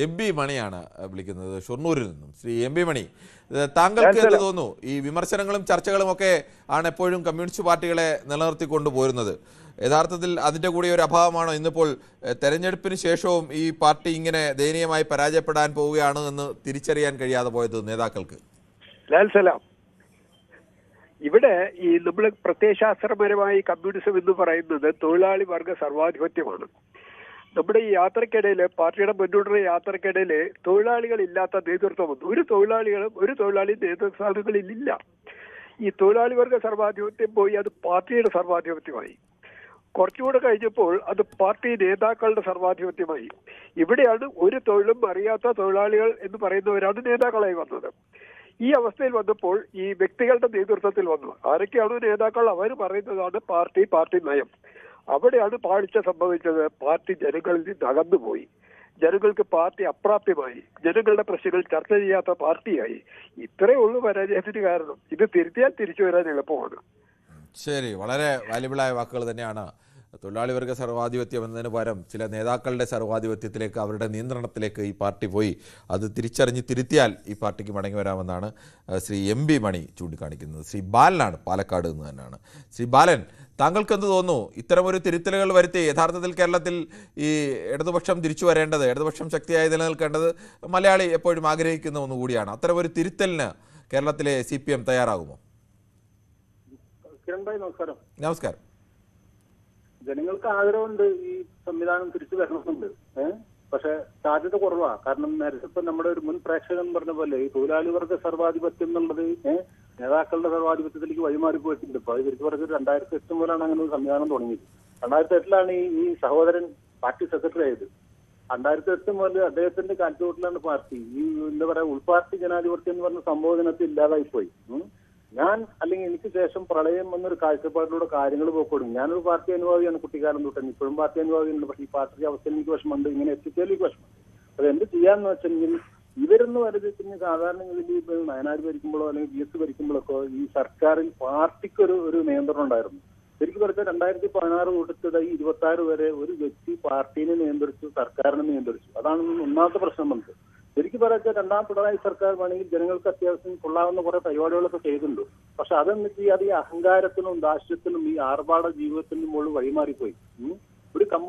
MP മണിയാണ് വിളിക്കുന്നത് ഷൊർണൂരിൽ നിന്നും. ശ്രീ MP മണി, താങ്കൾക്ക് എന്ത് തോന്നുന്നു? ഈ വിമർശനങ്ങളും ചർച്ചകളും ഒക്കെ ആണ് എപ്പോഴും കമ്മ്യൂണിസ്റ്റ് പാർട്ടികളെ നിലനിർത്തിക്കൊണ്ടു പോരുന്നത്. യഥാർത്ഥത്തിൽ അതിൻ്റെ കൂടി ഒരു അഭാവമാണോ ഇന്നിപ്പോൾ തെരഞ്ഞെടുപ്പിന് ശേഷവും ഈ പാർട്ടി ഇങ്ങനെ ദയനീയമായി പരാജയപ്പെടാൻ പോവുകയാണ് എന്ന് തിരിച്ചറിയാൻ കഴിയാതെ പോയത് നേതാക്കൾക്ക്? ഇവിടെ ഈ നമ്മൾ പ്രത്യയശാസ്ത്രപരമായി കമ്മ്യൂണിസം എന്ന് പറയുന്നത് തൊഴിലാളി വർഗ സർവാധിപത്യമാണ്. നമ്മുടെ ഈ യാത്രക്കിടയിൽ, പാർട്ടിയുടെ മുന്നോട്ടുള്ള യാത്രക്കിടയിൽ തൊഴിലാളികളില്ലാത്ത നേതൃത്വം വന്നു. ഒരു തൊഴിലാളി നേതൃസ്ഥാനങ്ങളിലില്ല. ഈ തൊഴിലാളി വർഗ സർവാധിപത്യം പോയി അത് പാർട്ടിയുടെ സർവാധിപത്യമായി. കുറച്ചുകൂടെ കഴിഞ്ഞപ്പോൾ അത് പാർട്ടി നേതാക്കളുടെ സർവാധിപത്യമായി. ഇവിടെയാണ് ഒരു തൊഴിലും അറിയാത്ത തൊഴിലാളികൾ എന്ന് പറയുന്നവരാണ് നേതാക്കളായി വന്നത്. ഈ അവസ്ഥയിൽ വന്നപ്പോൾ ഈ വ്യക്തികളുടെ നേതൃത്വത്തിൽ വന്നു. ആരൊക്കെയാണോ നേതാക്കൾ അവർ പറയുന്നതാണ് പാർട്ടി നയം. അവിടെയാണ് പാളിച്ച സംഭവിച്ചത്. പാർട്ടി ജനങ്ങളിൽ നിന്ന് അകന്നുപോയി. ജനങ്ങൾക്ക് പാർട്ടി അപ്രാപ്യമായി. ജനങ്ങളുടെ പ്രശ്നങ്ങൾ ചർച്ച ചെയ്യാത്ത പാർട്ടിയായി. ഇത്രയേ ഉള്ളൂ പരാജയത്തിന് കാരണം. ഇത് തിരുത്തിയാൽ തിരിച്ചു വരാൻ എളുപ്പമാണ്. ശരി, വളരെ വാല്യബിളായ വാക്കുകൾ തന്നെയാണ്. തൊഴിലാളി വർഗ സർവാധിപത്യം എന്നതിന് പകരം ചില നേതാക്കളുടെ സർവാധിപത്യത്തിലേക്ക്, അവരുടെ നിയന്ത്രണത്തിലേക്ക് ഈ പാർട്ടി പോയി. അത് തിരിച്ചറിഞ്ഞ് തിരുത്തിയാൽ ഈ പാർട്ടിക്ക് മടങ്ങി വരാമെന്നാണ് ശ്രീ MP മണി ചൂണ്ടിക്കാണിക്കുന്നത്. ശ്രീ ബാലനാണ്, പാലക്കാട് നിന്ന് തന്നെയാണ്. ശ്രീ ബാലൻ, താങ്കൾക്ക് എന്ത് തോന്നുന്നു? ഇത്തരമൊരു തിരുത്തലുകൾ വരുത്തി യഥാർത്ഥത്തിൽ കേരളത്തിൽ ഈ ഇടതുപക്ഷം തിരിച്ചു വരേണ്ടത്, ഇടതുപക്ഷം ശക്തിയായി നിലനിൽക്കേണ്ടത് മലയാളി എപ്പോഴും ആഗ്രഹിക്കുന്ന ഒന്നുകൂടിയാണ്. അത്തരമൊരു തിരുത്തലിന് കേരളത്തിലെ CPM തയ്യാറാകുമോ? നമസ്കാരം. ജനങ്ങൾക്ക് ആഗ്രഹമുണ്ട് ഈ സംവിധാനം തിരിച്ചു വരണമെന്നുണ്ട്. പക്ഷെ സാധ്യത കുറവാണ്. കാരണം നേരത്തെ ഇപ്പൊ നമ്മുടെ ഒരു മുൻ പ്രേക്ഷകൻ പറഞ്ഞ പോലെ ഈ തൊഴിലാളി വർഗ സർവാധിപത്യം എന്നുള്ളത് നേതാക്കളുടെ സർവാധിപത്യത്തിലേക്ക് വഴിമാറി പോയിട്ടുണ്ട്. ഇപ്പൊ അത് തിരിച്ചു പറഞ്ഞത് 2008 മുതലാണ് അങ്ങനെ ഒരു സംവിധാനം തുടങ്ങിയത്. 2008 ഈ സഹോദരൻ പാർട്ടി സെക്രട്ടറി ആയത്. 2008 മുതൽ അദ്ദേഹത്തിന്റെ കാൽച്ചുവട്ടിലാണ് പാർട്ടി ഈ എന്താ പറയാ ഉൾപാർട്ടി ജനാധിപത്യം എന്ന് പറഞ്ഞ സംബോധനത്തിൽ ഇല്ലാതായി പോയി. ഞാൻ അല്ലെങ്കിൽ എനിക്ക് ശേഷം പ്രളയം എന്നൊരു കാഴ്ചപ്പാടിലൂടെ കാര്യങ്ങൾ പോയിക്കൊടുക്കും. ഞാനൊരു പാർട്ടി അനുഭാവിയാണ് കുട്ടിക്കാലം തൊട്ട്, ഇപ്പോഴും പാർട്ടി അനുഭാവിയുണ്ട്. പക്ഷേ ഈ പാർട്ടി അവസ്ഥയിൽ എനിക്ക് വിഷമമുണ്ട്. ഇങ്ങനെ എത്തിച്ചാൽ എനിക്ക് വിഷമം. അത് എന്ത് ചെയ്യാന്ന് വെച്ചെങ്കിൽ ഇവരെന്ന് വരുന്ന സാധാരണ ഇതിൽ വയനാട് ഭരിക്കുമ്പോഴോ അല്ലെങ്കിൽ GS ഭരിക്കുമ്പോഴൊക്കെ ഈ സർക്കാരിൽ പാർട്ടിക്ക് ഒരു നിയന്ത്രണം ഉണ്ടായിരുന്നു. ശരിക്കും പറഞ്ഞാൽ 2016 തൊട്ട് 26 വരെ ഒരു വ്യക്തി പാർട്ടീനെ നിയന്ത്രിച്ചു, സർക്കാരിനെ നിയന്ത്രിച്ചു. അതാണ് ഒന്നാമത്തെ പ്രശ്നം വന്നത്. ശരിക്കും പറയാച്ചാൽ രണ്ടാം പിണറായി സർക്കാർ വേണമെങ്കിൽ ജനങ്ങൾക്ക് അത്യാവശ്യം കൊള്ളാവുന്ന കുറെ പരിപാടികളൊക്കെ ചെയ്തിട്ടുണ്ട്. പക്ഷെ അതെന്നിട്ട് അത് ഈ അഹങ്കാരത്തിനും ദാഷ്ട്യത്തിനും ഈ ആർഭാട ജീവിതത്തിനും മുകളിൽ വഴിമാറിപ്പോയി.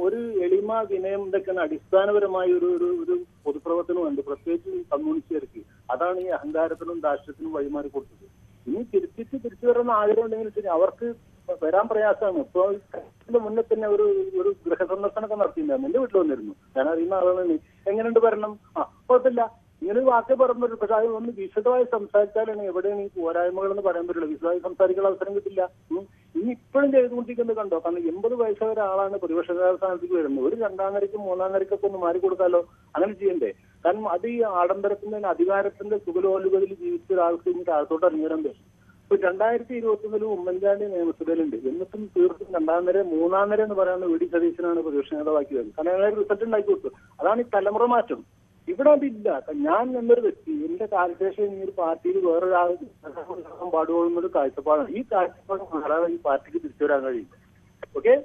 ഒരു എളിമ വിനയം ഇതൊക്കെയാണ് അടിസ്ഥാനപരമായ ഒരു പൊതുപ്രവർത്തനമുണ്ട്, പ്രത്യേകിച്ച് കമ്മ്യൂണിസ്റ്റുകാർക്ക്. അതാണ് ഈ അഹങ്കാരത്തിനും ദാഷ്ട്യത്തിനും വഴിമാറി കൊടുത്തത്. ഇനി തിരിച്ചു വരുന്ന ആഗ്രഹം ഉണ്ടെങ്കിൽ ശരി, അവർക്ക് വരാൻ പ്രയാസമാണ്. ഇപ്പൊ ഇതിന്റെ മുന്നേ തന്നെ ഒരു ഗൃഹസന്ദർശനമൊക്കെ നടത്തിയിട്ടുണ്ടായിരുന്നു. എന്റെ വീട്ടിൽ വന്നിരുന്നു. ഞാൻ അറിയുന്ന ആളുകളാണ്. എങ്ങനെയുണ്ട് ഭരണം? കുഴപ്പമില്ല. ഇങ്ങനെ ഒരു വാക്ക് പറയാൻ പറ്റും. പക്ഷെ അത് ഒന്ന് വിശദമായി സംസാരിച്ചാലാണ് എവിടെയാണ് ഈ പോരായ്മകൾ എന്ന് പറയാൻ പറ്റുള്ളൂ. വിശദമായി സംസാരിക്കാൻ അവസരം കിട്ടില്ല. ഇനി ഇപ്പോഴും ചെയ്തുകൊണ്ടിരിക്കുന്നത് കണ്ടോ? കാരണം 80 വയസ്സുള്ള ഒരാളാണ് പ്രതിപക്ഷ സ്ഥാനത്തേക്ക് വരുന്നത്. ഒരു 2ാം നിരക്കും 3ാം നിരക്കൊക്കെ ഒന്ന് മാറിക്കൊടുക്കാലോ. അങ്ങനെ ചെയ്യണ്ടേ? കാരണം അത് ഈ ആഡംബരത്തിന്റെ അധികാരത്തിന്റെ സുഖലോലുകളിൽ ജീവിച്ച ഒരാൾക്ക് ഇനി താഴത്തോട്ട് ഇറങ്ങിയിടാൻ പറ്റും. ഇപ്പൊ 2021 ഉമ്മൻചാണ്ടി നിയമസഭയിലുണ്ട്. എന്നിട്ടും തീർത്തും 2ാം നിര 3ാം നിര എന്ന് പറയുന്ന VD സതീശനാണ് പ്രതിപക്ഷ നേതാവാക്കിയത്. കാരണം അയാൾ റിസൾട്ട് ഉണ്ടാക്കി കൊടുത്തു. അതാണ് ഈ തലമുറ മാറ്റം. ഇവിടെ അതില്ല. ഞാൻ എന്നൊരു വ്യക്തി എന്റെ കാലശേഷം ഈ ഒരു പാർട്ടിയിൽ വേറൊരാൾ പാടുകൊള്ളുന്നൊരു കാഴ്ചപ്പാടാണ്. ഈ കാഴ്ചപ്പാട് മാറാതെ ഈ പാർട്ടിക്ക് തിരിച്ചു വരാൻ കഴിയും. ഓക്കെ,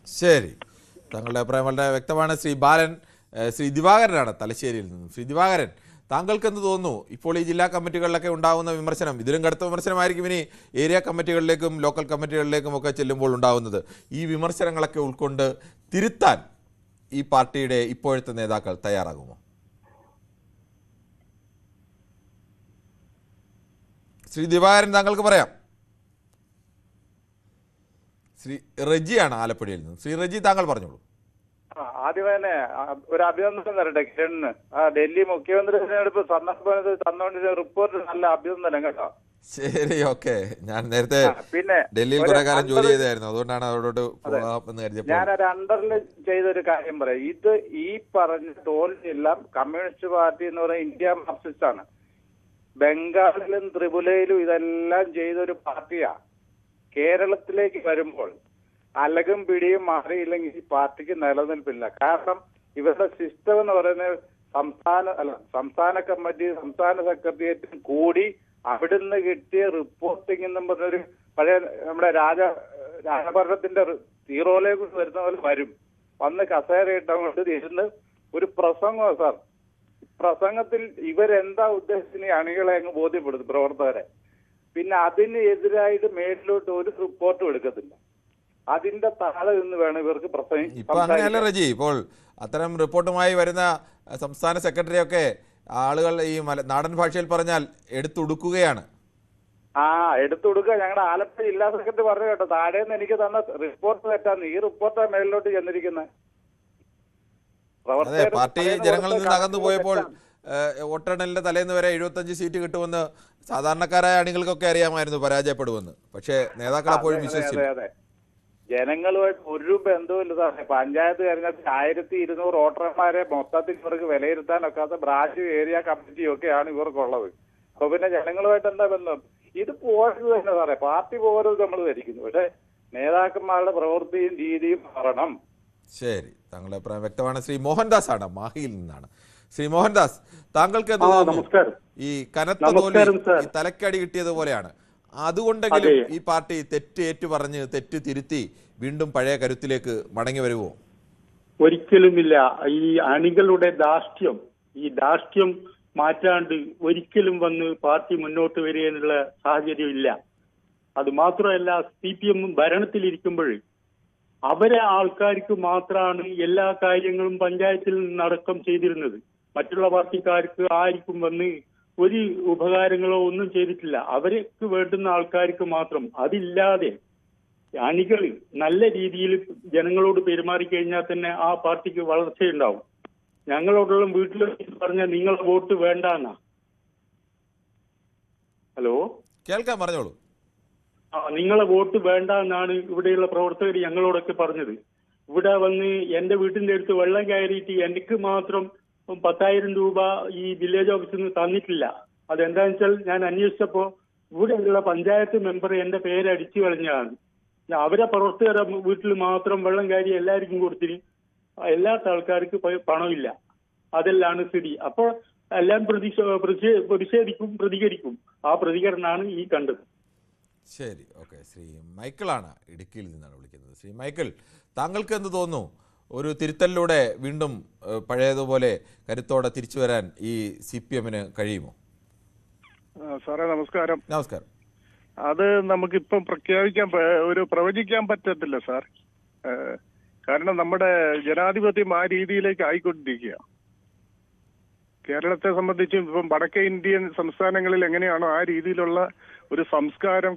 ശരി, താങ്കളുടെ അഭിപ്രായം വളരെ വ്യക്തമാണ്. ശ്രീ ബാലൻ, ശ്രീ ദിവാകരനാണ് തലശ്ശേരിയിൽ നിന്നും. ശ്രീ ദിവാകരൻ, താങ്കൾക്ക് എന്ത് തോന്നുന്നു? ഇപ്പോൾ ഈ ജില്ലാ കമ്മിറ്റികളിലൊക്കെ ഉണ്ടാകുന്ന വിമർശനം, ഇതിലും കടുത്ത വിമർശനമായിരിക്കും ഇനി ഏരിയ കമ്മിറ്റികളിലേക്കും ലോക്കൽ കമ്മിറ്റികളിലേക്കും ഒക്കെ ചെല്ലുമ്പോൾ ഉണ്ടാകുന്നത്. ഈ വിമർശനങ്ങളൊക്കെ ഉൾക്കൊണ്ട് തിരുത്താൻ ഈ പാർട്ടിയുടെ ഇപ്പോഴത്തെ നേതാക്കൾ തയ്യാറാകുമോ? ശ്രീ ദിവാകരൻ, താങ്കൾക്ക് പറയാം. ശ്രീ റജിയാണ് ആലപ്പുഴയിൽ നിന്ന്. ശ്രീ റജി, താങ്കൾ പറഞ്ഞോളൂ. ആദ്യമേ തന്നെ ഒരു അഭിനന്ദനം തരട്ടെ കിരണിന്. ഡൽഹി മുഖ്യമന്ത്രി തിരഞ്ഞെടുപ്പ് സന്ദർഭത്തിൽ തന്നുകൊണ്ടിരുന്ന റിപ്പോർട്ട് നല്ല അഭിനന്ദനം കേട്ടോ. ശരി, ഓക്കെ. ഞാൻ നേരത്തെ ഡൽഹിയിൽ കുറെ കാലം ജോലി ചെയ്തായിരുന്നു, അതുകൊണ്ടാണ് അവരോട് എന്ന് കരുതിയപ്പോൾ ഞാനൊരു അണ്ടറിൽ ചെയ്തൊരു കാര്യം പറയാം. ഇത് ഈ പറഞ്ഞ തോൽവിയെല്ലാം കമ്മ്യൂണിസ്റ്റ് പാർട്ടി എന്ന് പറയുന്ന ഇന്ത്യ മാർക്സിസ്റ്റ് ആണ്. ബംഗാളിലും ത്രിപുരയിലും ഇതെല്ലാം ചെയ്തൊരു പാർട്ടിയാ. കേരളത്തിലേക്ക് വരുമ്പോൾ അലകും പിടിയും മാറിയില്ലെങ്കിൽ ഈ പാർട്ടിക്ക് നിലനിൽപ്പില്ല. കാരണം ഇവരുടെ സിസ്റ്റം എന്ന് പറയുന്നത് സംസ്ഥാന കമ്മിറ്റി, സംസ്ഥാന സെക്രട്ടേറിയറ്റും കൂടി അവിടുന്ന് കിട്ടിയ റിപ്പോർട്ടിംഗ് എന്നും പറഞ്ഞൊരു പഴയ നമ്മുടെ രാജഭരണത്തിന്റെ തീറോയിലേക്ക് വരുന്ന പോലെ വരും. വന്ന് കസേര ഇട്ടുകൊണ്ട് ഇരുന്ന് ഒരു പ്രസംഗമാണ് സാർ. പ്രസംഗത്തിൽ ഇവരെന്താ ഉദ്ദേശിച്ച അണികളെ അങ്ങ് ബോധ്യപ്പെടുത്തും പ്രവർത്തകരെ. പിന്നെ അതിന് എതിരായിട്ട് മേലിലോട്ട് ഒരു റിപ്പോർട്ടും എടുക്കത്തില്ല. അതിന്റെ താഴെ നിന്ന് വേണം ഇവർക്ക് ഇപ്പൊ അങ്ങനെയല്ല റജി. ഇപ്പോൾ അത്തരം റിപ്പോർട്ടുമായി വരുന്ന സംസ്ഥാന സെക്രട്ടറിയൊക്കെ ആളുകൾ ഈ നാടൻ ഭാഷയിൽ പറഞ്ഞാൽ എടുത്തുടുക്കുകയാണ്. എടുത്തുകൊടുക്കുക. ഞങ്ങളുടെ ആലപ്പുഴ ജില്ലാ സെക്രട്ടറി പറഞ്ഞു കേട്ടോ, താഴേന്ന് എനിക്ക് തന്ന റിപ്പോർട്ട് തെറ്റാന്ന്. ഈ റിപ്പോർട്ടാണ് മേലിലോട്ട് ചെന്നിരിക്കുന്നത്. അതെ, പാർട്ടി ജനങ്ങളിൽ നിന്ന് അകന്നു പോയപ്പോൾ വോട്ടെണ്ണലിന്റെ തലേന്ന് വരെ 75 സീറ്റ് കിട്ടുമെന്ന് സാധാരണക്കാരായ അണികൾക്കൊക്കെ അറിയാമായിരുന്നു പരാജയപ്പെടുമെന്ന്. പക്ഷേ നേതാക്കൾ അപ്പോഴും വിശ്വസിച്ചു. അതെ, ജനങ്ങളുമായിട്ട് ഒരു ബന്ധവുമില്ല സാറേ. പഞ്ചായത്ത് തെരഞ്ഞെടുപ്പിൽ 1200 വോട്ടർമാരെ മൊത്തത്തിൽ ഇവർക്ക് വിലയിരുത്താനൊക്കാത്ത ബ്രാഞ്ച് ഏരിയ കമ്മിറ്റിയും ഒക്കെയാണ് ഇവർക്കുള്ളത്. അപ്പൊ പിന്നെ ജനങ്ങളുമായിട്ട് എന്താ ബന്ധം? ഇത് പോയത് തന്നെ സാറേ, പാർട്ടി പോകരുത് നമ്മൾ ധരിക്കുന്നു. പക്ഷെ നേതാക്കന്മാരുടെ പ്രവൃത്തിയും രീതിയും മാറണം. ശരി, താങ്കളുടെ അഭിപ്രായം വ്യക്തമാണ്. ശ്രീ മോഹൻദാസ് ആണ്, മാഹിയിൽ നിന്നാണ്. ശ്രീ മോഹൻദാസ്, താങ്കൾക്ക് ഈ കനത്ത തോൽവി ഈ തലക്കടി കിട്ടിയതുപോലെയാണ്. അതുകൊണ്ടെങ്കിലും ഈ പാർട്ടി തെറ്റ് ഏറ്റുപറഞ്ഞ് തെറ്റ് തിരുത്തി വീണ്ടും പഴയ കരുത്തിലേക്ക് മടങ്ങി വരുമോ? ഒരിക്കലുമില്ല. ഈ അണികളുടെ ധാർഷ്ട്യം മാറ്റാണ്ട് ഒരിക്കലും വന്ന് പാർട്ടി മുന്നോട്ട് വരികയെന്നുള്ള സാഹചര്യം ഇല്ല. അത് മാത്രമല്ല, CPM ഭരണത്തിലിരിക്കുമ്പോൾ അവരെ ആൾക്കാർക്ക് മാത്രമാണ് എല്ലാ കാര്യങ്ങളും പഞ്ചായത്തിൽ നിന്നടക്കം ചെയ്തിരുന്നത്. മറ്റുള്ള പാർട്ടിക്കാർക്ക് ആർക്കും വന്ന് ഒരു ഉപകാരങ്ങളോ ഒന്നും ചെയ്തിട്ടില്ല. അവർക്ക് വേണ്ടുന്ന ആൾക്കാർക്ക് മാത്രം. അതില്ലാതെ അണികൾ നല്ല രീതിയിൽ ജനങ്ങളോട് പെരുമാറിക്കഴിഞ്ഞാൽ തന്നെ ആ പാർട്ടിക്ക് വളർച്ചയുണ്ടാവും. ഞങ്ങളോടുള്ള വീട്ടിൽ പറഞ്ഞ നിങ്ങളെ വോട്ട് വേണ്ടെന്നാ. ഹലോ, കേൾക്കാൻ പറഞ്ഞോളൂ. നിങ്ങളെ വോട്ട് വേണ്ട എന്നാണ് ഇവിടെയുള്ള പ്രവർത്തകർ ഞങ്ങളോടൊക്കെ പറഞ്ഞത്. ഇവിടെ വന്ന് എന്റെ വീട്ടിന്റെ അടുത്ത് വെള്ളം കയറിയിട്ട് എനിക്ക് മാത്രം 10,000 രൂപ ഈ വില്ലേജ് ഓഫീസിൽ നിന്ന് തന്നിട്ടില്ല. അതെന്താണെന്ന് വെച്ചാൽ ഞാൻ അന്വേഷിച്ചപ്പോ ഇവിടെയുള്ള പഞ്ചായത്ത് മെമ്പർ എന്റെ പേര് അടിച്ചു കളഞ്ഞതാണ്. അവരെ പ്രവർത്തകരെ വീട്ടിൽ മാത്രം വെള്ളം കയറി എല്ലാവർക്കും കൊടുത്തിന്, എല്ലാത്ത ആൾക്കാർക്ക് പണമില്ല. അതെല്ലാണ് സ്ഥിതി. അപ്പൊ എല്ലാം പ്രതിഷേധിക്കും, പ്രതികരിക്കും. ആ പ്രതികരണമാണ് ഈ കണ്ടത്. ശരി, ഓക്കെ. ശ്രീ മൈക്കിളാണ്, ഇടുക്കിയിൽ നിന്നാണ് വിളിക്കുന്നത്. ശ്രീ മൈക്കിൾ, താങ്കൾക്ക് എന്ത് തോന്നുന്നു? ഒരു തിരുത്തലിലൂടെ വീണ്ടും പഴയതുപോലെ കരുത്തോടെ തിരിച്ചു വരാൻ ഈ CPM-ന് കഴിയുമോ? സാറേ നമസ്കാരം. നമസ്കാരം. അത് നമുക്കിപ്പം പ്രവചിക്കാൻ പറ്റത്തില്ല സാർ. കാരണം നമ്മുടെ ജനാധിപത്യം ആ രീതിയിലേക്ക് ആയിക്കൊണ്ടിരിക്കുക. കേരളത്തെ സംബന്ധിച്ചും ഇപ്പം വടക്കേ ഇന്ത്യൻ സംസ്ഥാനങ്ങളിൽ എങ്ങനെയാണോ ആ രീതിയിലുള്ള ഒരു സംസ്കാരം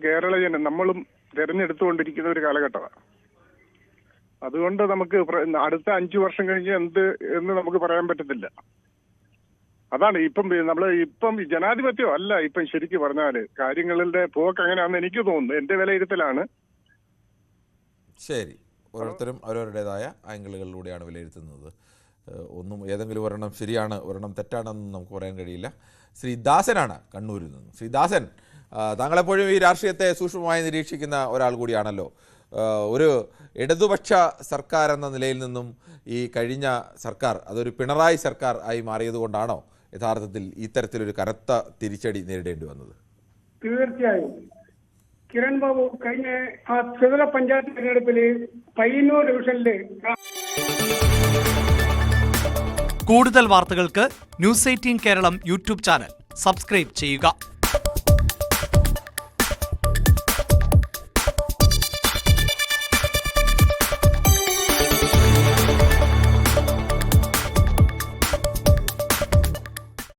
നമ്മളും തിരഞ്ഞെടുത്തുകൊണ്ടിരിക്കുന്ന ഒരു കാലഘട്ടമാണ്. അതുകൊണ്ട് നമുക്ക് അടുത്ത 5 വർഷം കഴിഞ്ഞ് എന്ത് എന്ന് നമുക്ക് പറയാൻ പറ്റത്തില്ല. അതാണ് ഇപ്പം ജനാധിപത്യം അല്ല ഇപ്പം ശരിക്കും പറഞ്ഞാല് കാര്യങ്ങളുടെ പോക്ക് അങ്ങനെയാണെന്ന് എനിക്ക് തോന്നുന്നു. എന്റെ വിലയിരുത്തലാണ്. ശരി, ഓരോരുത്തരും അവരവരുടേതായ ആംഗിളുകളിലൂടെയാണ് വിലയിരുത്തുന്നത്. ഏതെങ്കിലും ഒരെണ്ണം ശരിയാണ്, ഒരെണ്ണം തെറ്റാണെന്ന് നമുക്ക് പറയാൻ കഴിയില്ല. ശ്രീ ദാസനാണ് കണ്ണൂരിൽ നിന്ന്. ശ്രീ ദാസൻ, താങ്കളെപ്പോഴും ഈ രാഷ്ട്രീയത്തെ സൂക്ഷ്മമായി നിരീക്ഷിക്കുന്ന ഒരാൾ കൂടിയാണല്ലോ. ഒരു ഇടതുപക്ഷ സർക്കാർ എന്ന നിലയിൽ നിന്നും ഈ കഴിഞ്ഞ സർക്കാർ അതൊരു പിണറായി സർക്കാർ ആയി മാറിയതുകൊണ്ടാണോ യഥാർത്ഥത്തിൽ ഇത്തരത്തിലൊരു കനത്ത തിരിച്ചടി നേരിടേണ്ടി വന്നത്? തീർച്ചയായും കിരൺ ബാബു കഴിഞ്ഞ ത്രിതല പഞ്ചായത്ത് തെരഞ്ഞെടുപ്പിൽ പയ്യന്നൂർ ഡിവിഷനില് കൂടുതൽ വാർത്തകൾക്ക് news 18 Keralam YouTube channel subscribe ചെയ്യുക.